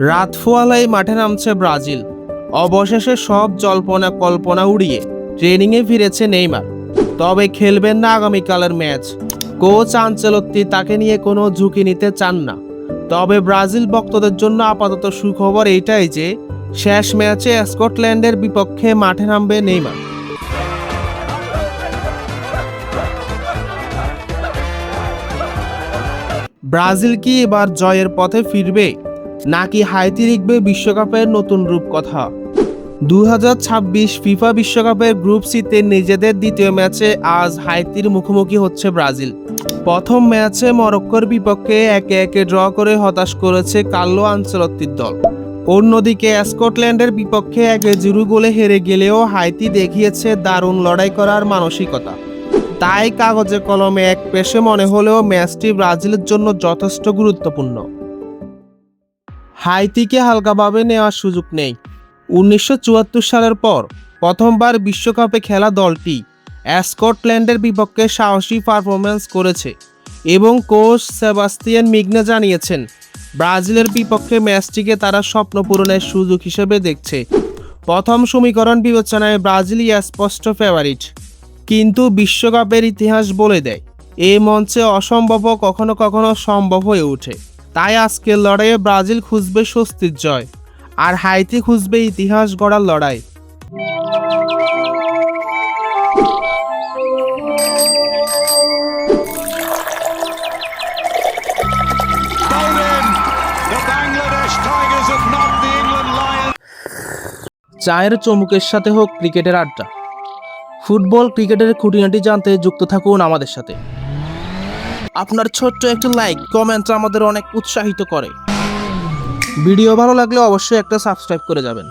রাত ফোয়ালায় মাঠে নামছে ব্রাজিল। অবশেষে সব জল্পনা কল্পনা উড়িয়ে ট্রেনিংয়ে ফিরেছে নেইমার। তবে খেলবেন না আগামীকালের ম্যাচ। কোচ আনচেলত্তি তাকে নিয়ে কোনো ঝুঁকি নিতে চান না। তবে ব্রাজিল ভক্তদের জন্য আপাতত সুখবর এইটাই যে শেষ ম্যাচে স্কটল্যান্ডের বিপক্ষে মাঠে নামবে নেইমার। ব্রাজিল কি এবার জয়ের পথে ফিরবে, নাকি হাইতি লিখবে বিশ্বকাপের নতুন রূপকথা? 2026 ফিফা বিশ্বকাপের গ্রুপ সিতে নিজেদের দ্বিতীয় ম্যাচে আজ হাইতির মুখোমুখি হচ্ছে ব্রাজিল। প্রথম ম্যাচে মরক্কোর বিপক্ষে 1-1 ড্র করে হতাশ করেছে কার্লো আনচেলত্তির দল। অন্যদিকে স্কটল্যান্ডের বিপক্ষে 1-0 গোলে হেরে গেলেও হাইতি দেখিয়েছে দারুণ লড়াই করার মানসিকতা। তাই কাগজে কলমে এক পেশে মনে হলেও ম্যাচটি ব্রাজিলের জন্য যথেষ্ট গুরুত্বপূর্ণ। হাইতিকে হালকাভাবে নেওয়ার সুযোগ নেই। 1974 সালের পর প্রথমবার বিশ্বকাপে খেলা দলটি স্কটল্যান্ডের বিপক্ষে সাহসী পারফরম্যান্স করেছে এবং কোচ সেবাস্তিয়ান মিগনে জানিয়েছেন ব্রাজিলের বিপক্ষে ম্যাচটিকে তারা স্বপ্ন পূরণের সুযোগ হিসেবে দেখছে। প্রথম সমীকরণ বিবেচনায় ব্রাজিলই স্পষ্ট ফেভারিট, কিন্তু বিশ্বকাপের ইতিহাস বলে দেয় এই মঞ্চে অসম্ভব কখনো কখনো সম্ভব হয়ে ওঠে। তাই আজকের লড়াইয়ে ব্রাজিল খুঁজবে স্বস্তির জয়, আর হাইতি খুঁজবে ইতিহাস গড়ার লড়াই। চায়ের চমুকের সাথে হোক ক্রিকেটের আড্ডা। ফুটবল ক্রিকেটের খুঁটিনাটি জানতে যুক্ত থাকুন আমাদের সাথে। আপনার ছোট্ট একটা লাইক কমেন্ট আমাদের অনেক উৎসাহিত করে। ভিডিও ভালো লাগলে অবশ্যই একটা সাবস্ক্রাইব করে যাবেন।